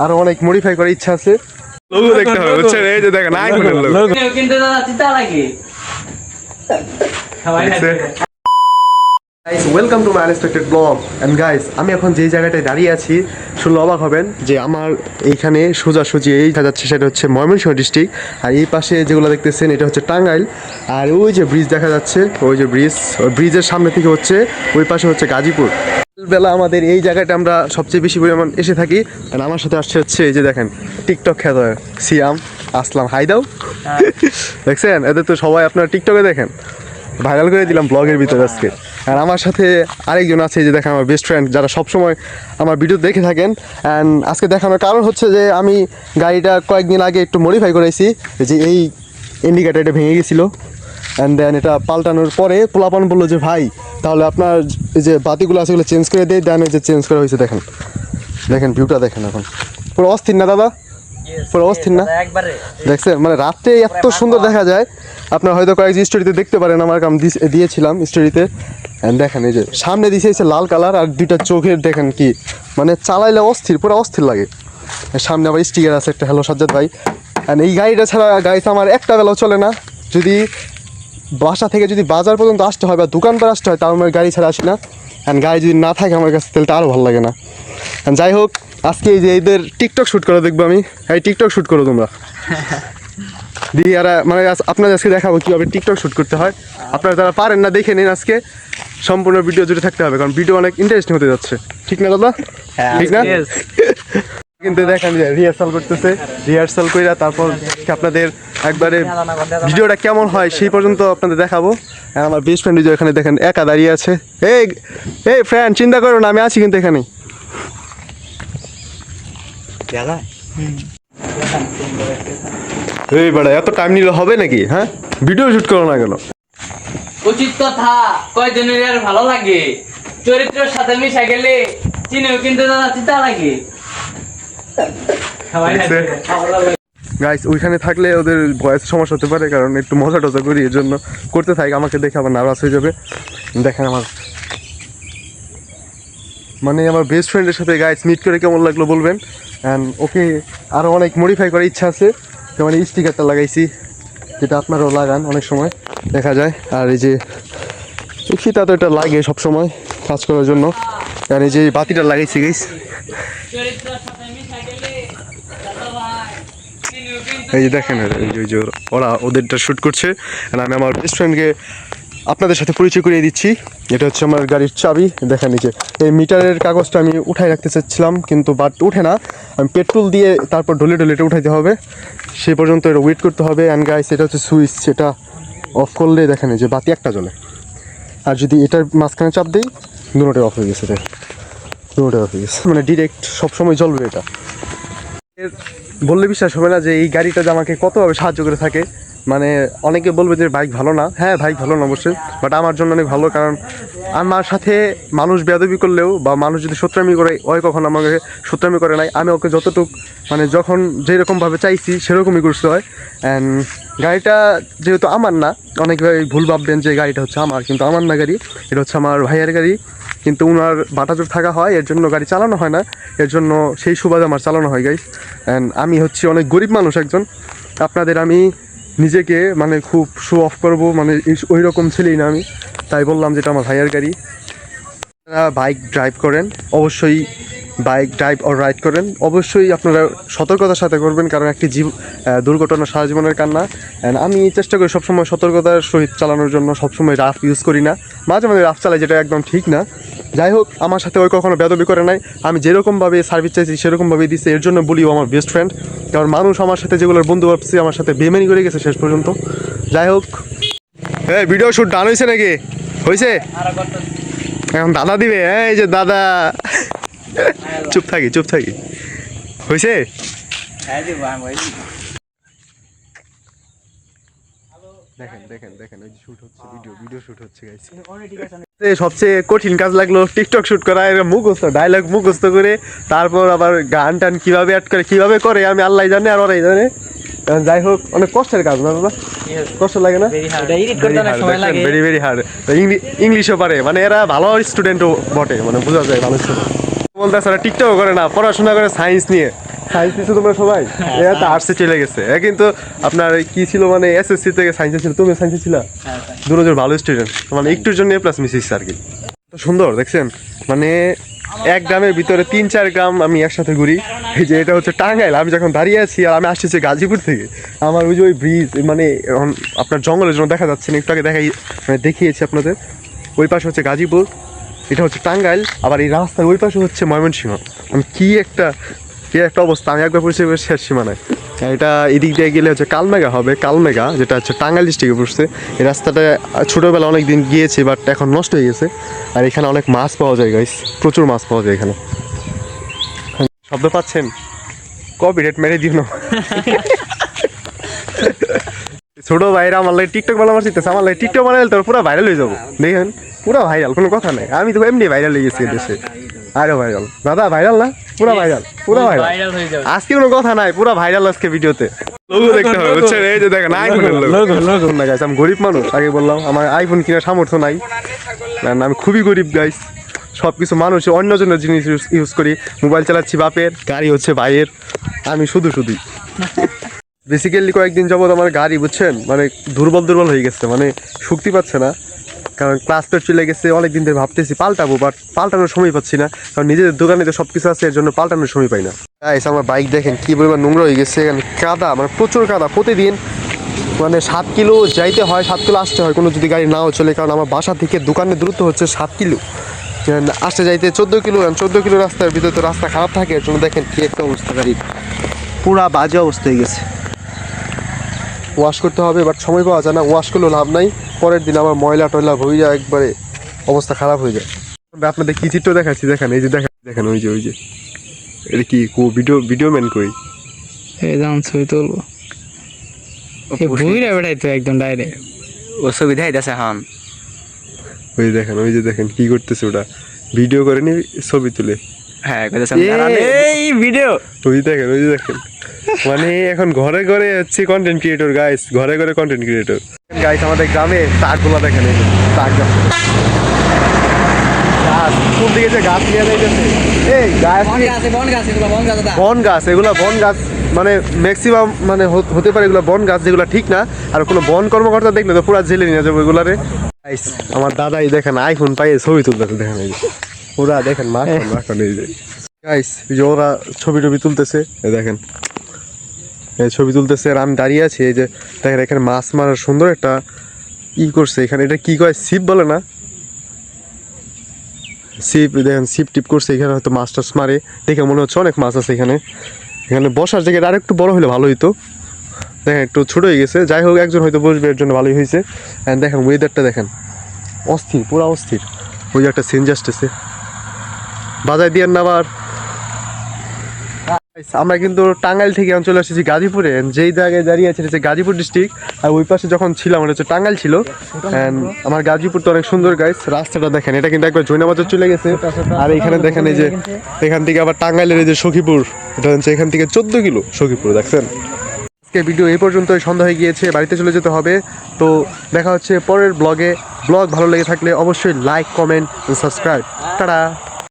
আরো অনেক মডিফাই করার ইচ্ছা আছে। লোগো দেখতে হবে, বুঝছেন? এই যে দেখেন আইফোনের লোগো কিন্তু দাদা চিন্তা লাগে সবাই guys welcome to my unexpected blog. And guys আমি এখন যেই জায়গাটায় দাঁড়িয়ে আছি শুনলে অবাক হবেন যে আমার এইখানে সোজাসুজি এই যাচ্ছে সেটা হচ্ছে ময়মনসিংহ ডিস্ট্রিক্ট, আর এই পাশে যেগুলো দেখতেছেন এটা হচ্ছে টাঙ্গাইল। আর ওই যে ব্রিজ দেখা যাচ্ছে, ওই যে ব্রিজ, ওই ব্রিজের সামনে থেকে হচ্ছে ওই পাশে হচ্ছে গাজীপুর। বেলা আমাদের এই জায়গাটা আমরা সবচেয়ে বেশি পরিমাণ এসে থাকি। আর আমার সাথে আসছে হচ্ছে এই যে দেখেন টিকটক খ্যাত সিয়াম আসলাম, হাই দাও। দেখছেন এদের তো সবাই আপনার টিকটকে দেখেন, ভাইরাল করে দিলাম ব্লগের ভিতরে আজকে। আর আমার সাথে আরেকজন আছে যে দেখেন আমার বেস্ট ফ্রেন্ড, যারা সবসময় আমার ভিডিও দেখে থাকেন। অ্যান্ড আজকে দেখানোর কারণ হচ্ছে যে আমি গাড়িটা কয়েকদিন আগে একটু মডিফাই করেছি, যে এই ইন্ডিকেটার এটা ভেঙে গেছিলো। অ্যান্ড দেন এটা পাল্টানোর পরে পোলাপান বললো যে ভাই তাহলে আপনার এই যে বাতিগুলো আছে ওগুলো চেঞ্জ করে দেয়। দেন এই যে চেঞ্জ করা হয়েছে, দেখেন দেখেন ভিউটা দেখেন, এখন পুরো অস্থির না দাদা, পুরো অস্থির না? দেখছেন মানে রাত্রে এত সুন্দর দেখা যায়। আপনার হয়তো কয়েক স্টোরিতে দেখতে পারেন, আমার কাম দিয়েছিলাম স্টোরিতে। দেখেন এই যে সামনে দিয়েছে লাল কালার, আর দুইটা চোখের দেখেন কি মানে চালাইলে অস্থির, পুরো অস্থির লাগে। সামনে আবার স্টিকার আছে একটা, হ্যালো সাজ্জাদ ভাই। এই গাড়িটা ছাড়া গাড়িতে আমার একটা বেলাও চলে না। যদি বাসা থেকে যদি বাজার পর্যন্ত আসতে হয় বা দোকান পর আসতে হয় তাও আমার গাড়ি ছাড়া আসি না। গাড়ি যদি না থাকে আমার কাছে তাহলে তো আরও ভালো লাগে না। যাই হোক আজকে এই যে এদের টিকটক শ্যুট করে দেখবো আমি। এই টিকটক শ্যুট করো তোমরা দিয়ে, আর মানে আপনাদের আজকে দেখাবো কীভাবে টিকটক শ্যুট করতে হয়। আপনারা যারা পারেন না দেখে নিন, আজকে সম্পূর্ণ ভিডিও জুড়ে থাকতে হবে, কারণ ভিডিও অনেক ইন্টারেস্টিং হতে যাচ্ছে। ঠিক না দাদা? ঠিক না? কিন্তু দেখেন যে রিহার্সাল করতেছে, রিহার্সাল করে তারপর আপনাদের একবারে ভিডিওটা কেমন হয় সেই পর্যন্ত আপনাদের দেখাবো। আর আমার বেস্ট ফ্রেন্ড এখানে দেখেন একা দাঁড়িয়ে আছে। এই এই ফ্রেন্ড চিন্তা করো না, আমি আছি কিন্তু এখানে। এই বেড়া এত টাইম নিলে হবে নাকি? হ্যাঁ ভিডিও শুট করো না কেন? উচিত কথা কয়জনের আর ভালো লাগে, চরিত্রের সাথে মিশে গেলে চিনেও কিন্তু দাদা চিন্তা লাগে সবাই গাইস ওইখানে থাকলে ওদের ভয়েস সমস্যা হতে পারে, কারণ একটু মজা টজা করি, এর জন্য করতে থাকি। আমাকে দেখে আবার নার্ভাস হয়ে যাবে। দেখেন আমার মানে আমার বেস্ট ফ্রেন্ডের সাথে গাইস মিট করে কেমন লাগলো বলবেন। অ্যান্ড ওকে আরও অনেক মডিফাই করার ইচ্ছা আছে, যেমন এই স্টিকারটা লাগাইছি, যেটা আপনারাও লাগান অনেক সময় দেখা যায়। আর এই যে ফিতা তো এটা লাগে সবসময় কাজ করার জন্য। আর এই যে বাতিটা লাগাইছি গাইস, চরিত্রের সাথে মিশে গেলে দাদা ভাই চিনেও কিন্তু এই যে দেখেন ওই যে ওরা ওদেরটা শ্যুট করছে। আর আমি আমার বেস্ট ফ্রেন্ডকে আপনাদের সাথে পরিচয় করিয়ে দিচ্ছি। এটা হচ্ছে আমার গাড়ির চাবি। দেখেন নিচে এই মিটারের কাগজটা আমি উঠাই রাখতে চাচ্ছিলাম, কিন্তু বাট উঠে না। আমি পেট্রোল দিয়ে তারপর ঢলে ঢলে এটা উঠাইতে হবে, সেই পর্যন্ত এটা ওয়েট করতে হবে। অ্যান্ড গাইস এটা হচ্ছে সুইচ, সেটা অফ করলে দেখেন এই যে বাতি একটা জ্বলে, আর যদি এটার মাঝখানে চাপ দিই দুটোটাই অফ হয়ে গেছে। দেখেন দুটোটাই অফ হয়ে গেছে, মানে ডিরেক্ট সবসময় জ্বলবে এটা। বললে বিশ্বাস হবে না যে এই গাড়িটা যে আমাকে কতভাবে সাহায্য করে থাকে। মানে অনেকে বলবে যে বাইক ভালো না, হ্যাঁ বাইক ভালো না অবশ্যই, বাট আমার জন্য অনেক ভালো। কারণ আমার সাথে মানুষ বেয়াদবি করলেও বা মানুষ যদি সত্রামি করে, ওই কখন আমাকে সত্রামি করে নাই। আমি ওকে যতটুক মানে যখন যেরকমভাবে চাইছি সেরকমই করতে হয়। অ্যান্ড গাড়িটা যেহেতু আমার না, অনেক ভুল ভাববেন যে গাড়িটা হচ্ছে আমার, কিন্তু আমার না গাড়ি, এটা হচ্ছে আমার ভাইয়ের গাড়ি। কিন্তু ওনার বাটাজোর থাকা হয়, এর জন্য গাড়ি চালানো হয় না, এর জন্য সেই সুবাদে আমার চালানো হয় গাইস। অ্যান্ড আমি হচ্ছে অনেক গরিব মানুষ একজন। আপনাদের আমি নিজেকে মানে খুব শো অফ করবো, মানে ওই রকম ছেলেই না আমি, তাই বললাম যেটা আমার ভাইয়ের গাড়ি। আপনারা বাইক ড্রাইভ করেন অবশ্যই, বাইক ড্রাইভ ও রাইড করেন অবশ্যই আপনারা সতর্কতার সাথে করবেন, কারণ একটি দুর্ঘটনা সারা জীবনের কান্না। অ্যান্ড আমি চেষ্টা করি সবসময় সতর্কতার সহিত চালানোর জন্য, সবসময় রাফ ইউজ করি না, মাঝে মাঝে রাফ চালাই, যেটা একদম ঠিক না। যাই হোক আমার সাথে ওই কখনো বেদবি করে নাই, আমি যেরকমভাবে সার্ভিস চাইছি সেরকমভাবেই দিচ্ছে, এর জন্য বলিও আমার বেস্ট ফ্রেন্ড। কারণ মানুষ আমার সাথে যেগুলোর বন্ধু ভাবছে আমার সাথে বেমানি করে গেছে শেষ পর্যন্ত। যাই হোক হ্যাঁ ভিডিও শ্যুট ডান হয়েছে নাকি? হয়েছে? এখন দাদা দিবে, এই যে দাদা চুপ থাকি চুপ থাকি, হয়েছে? দেখেন দেখেন দেখেন ওই শুট হচ্ছে, ভিডিও শুট হচ্ছে গাইস। সবচেয়ে কঠিন কাজ লাগলো টিকটক শুট করা, মুখস্থ ডায়লগ মুখস্থ করে তারপর আবার গান টান কিভাবে অ্যাড করে কিভাবে করে আমি আল্লাহ জানে আর ওরাই জানে। যাই হোক অনেক কষ্টের কাজ না দাদা? কষ্ট লাগে না? Very very hard. ইংলিশও পারে, মানে এরা ভালো স্টুডেন্টও বটে, মানে বোঝা যায় ভালো স্টুডেন্ট। বলতে টিকটকও করে না, পড়াশোনা করে সায়েন্স নিয়ে, সায়েন্স দিছো তোমরা সবাই? এরা তো আর্টসে চলে গেছে। কিন্তু আপনার কি ছিল মানে এসএসসি থেকে সায়েন্সে ছিল, তুমি সায়েন্সে ছিল? দুজন ভালো স্টুডেন্ট, মানে একটুর জন্য প্লাস মিস আর কি। তো সুন্দর দেখছেন, মানে এক গ্রামের ভিতরে 3-4 গ্রাম আমি একসাথে ঘুরি। এই যে এটা হচ্ছে টাঙ্গাইল, আমি যখন দাঁড়িয়ে আছি আর আমি আসতেছি গাজীপুর থেকে। আমার ওই যে ওই ব্রিজ মানে এখন আপনার জঙ্গলের জন্য দেখা যাচ্ছে না, একটু আগে মানে দেখিয়েছি আপনাদের। ওই পাশে হচ্ছে গাজীপুর, এটা হচ্ছে টাঙ্গাইল, আবার এই রাস্তার ওই পাশে হচ্ছে ময়মনসিংহ। মানে কি একটা অবস্থা, আমি একবার পরিচয় করে শেষ সীমানায়। এটা এদিক দিয়ে গেলে হচ্ছে কালমেঘা হবে, কালমেঘা যেটা হচ্ছে টাঙ্গাইল ডিস্ট্রিক্টে পড়ছে। এই রাস্তাটা ছোটোবেলা অনেক দিন গিয়েছি, বাট এখন নষ্ট হয়ে গেছে। আর এখানে অনেক মাছ পাওয়া যায় গাইস, প্রচুর মাছ পাওয়া যায় এখানে। শব্দ পাচ্ছেন? কপিরাইট মেরে দিও না। ছোট ভাইরা আমার লাগে টিকটক বানাবার শিখতেছে, আমার লাগে টিকটক বানালে তোর পুরো ভাইরাল হয়ে যাবো। দেখেন পুরো ভাইরাল, কোনো কথা নাই। আমি তো এমনি ভাইরাল হয়ে গেছি দেশে, আরো ভাইরাল। দাদা ভাইরাল না? পুরো ভাইরাল, পুরো ভাইরাল। আজকে কোনো কথা নাই, পুরো ভাইরাল আজকে ভিডিওতে। লোগো দেখতে হবে বুঝছেন? এই যে দেখেন আইফোনের লোগো না গাইস, আমি গরিব মানুষ, আগে বললাম আমার আইফোন কেনার সামর্থ্য নাই, আমি খুবই গরিব গাইস। সব কিছু মানুষ অন্যজনের জিনিস ইউজ করি। মোবাইল চালাচ্ছি বাপের, গাড়ি হচ্ছে ভাইয়ের, আমি শুধুই। বেসিক্যালি কয়েকদিন যাবত আমার গাড়ি বুঝছেন মানে দুর্বল হয়ে গেছে, মানে শক্তি পাচ্ছে না। কারণ ক্লাস তো চলে গেছে, অনেকদিন ধরে ভাবতেছি পাল্টাবো, বাট পাল্টানোর সময় পাচ্ছি না। কারণ নিজেদের দোকানে তো সব কিছু আছে, এর জন্য পাল্টানোর সময় পাই না। গাইস আমার বাইক দেখেন কি পরিমাণ নোংরা হয়ে গেছে, এখানে কাদা, মানে প্রচুর কাদা। প্রতিদিন মানে 7 কিলো যাইতে হয়, 7 কিলো আসতে হয় কোনো যদি গাড়ি নাও চলে। কারণ আমার বাসা থেকে দোকানের দূরত্ব হচ্ছে 7 কিলো, আসতে যাইতে 14 কিলো। 14 কিলো রাস্তার ভিতরে তো রাস্তা খারাপ থাকে, এর জন্য দেখেন কি একটা অবস্থা, গাড়ির পুরা বাজে অবস্থা হয়ে গেছে। ওয়াশ করতে হবে, বাট সময় পাওয়া যায় না, ওয়াশ করলেও লাভ নাই। পরের দিন আমার ময়লা টয়লা হয়ে যায়, একবারে অবস্থা খারাপ হয়ে যায়। আপনাদের কি চিত্র দেখাচ্ছি দেখেন, এই যে দেখেন ওই যে এটা কি ভিডিও ম্যান কই? এই যেমন ছবি তুলবো, বুঝলে বেড়াই তো একদম ডাইরেক্ট ও ছবি দেখাইতেছে হান। ওই যে দেখেন কি করতেছে, ওটা ভিডিও করে নি ছবি তুলে। হ্যাঁ এই ভিডিও ওই যে দেখেন মানে এখন ঘরে ঘরে হচ্ছে কন্টেন্ট ক্রিয়েটর গাইস, ঘরে ঘরে কন্টেন্ট ক্রিয়েটর গাইস। আমাদের গ্রামে তাকগুলা দেখেন, এই তাক গাছ, কোন দিকে যে গাছ নিয়ে যাইতেছে, এই গাছ বন গাছ, এগুলা বন গাছ, মানে ম্যাক্সিমাম মানে হতে পারে এগুলো বন গাছ, যেগুলো ঠিক না। আর কোনো বন কর্মকর্তা দেখলে তো পুরা জেলে নিয়ে যাবো এগুলারে। গাইস আমার দাদাই দেখেন আইফোন পাইয়ে ছবি তুলতেছে, দেখেন এই যে পুরা দেখেন মাখন এই যে গাইস, এই যে ওরা ছবি তুলতেছে, দেখেন এই ছবি তুলতেছে। আর আমি দাঁড়িয়ে আছি, এই যে দেখেন এখানে মাছ মারার সুন্দর একটা করছে এখানে। এটা কি কয়, ছিপ বলে না? ছিপ, দেখেন ছিপ টিপ করছে এখানে, হয়তো মাছ টাছ মারে। দেখে মনে হচ্ছে অনেক মাছ আছে এখানে। এখানে বসার জায়গাটা আর একটু বড় হলে ভালো হইতো, দেখেন একটু ছোট হয়ে গেছে। যাই হোক, একজন হয়তো বসবে, এর জন্য ভালোই হয়েছে। অ্যান্ড দেখেন ওয়েদারটা দেখেন, অস্থির, পুরা অস্থির। ওই যে একটা সেন্ট আসতেছে, বাজায় দিয়ে না আবার। আমরা কিন্তু টাঙ্গাইল থেকে চলে এসেছি গাজীপুরে। যেই জায়গায় দাঁড়িয়ে আছে হচ্ছে গাজীপুর ডিস্ট্রিক্ট, আর ওই পাশে যখন ছিলাম ওটা হচ্ছে টাঙ্গাইল ছিল। আমার গাজীপুর তো অনেক সুন্দর গাইস। রাস্তাটা দেখেন, এটা কিন্তু একবার জৈনাবাজার চলে গেছে। আর এখানে দেখেন এই যে এখান থেকে আবার টাঙ্গাইলের এই যে সখীপুর, এটা হচ্ছে এখান থেকে 14 কিলো সখীপুর, দেখছেন। আজকে ভিডিও এই পর্যন্তই, সন্ধ্যা হয়ে গিয়েছে, বাড়িতে চলে যেতে হবে। তো দেখা হচ্ছে পরের ব্লগে। ব্লগ ভালো লেগে থাকলে অবশ্যই লাইক, কমেন্ট, সাবস্ক্রাইব। টাটা।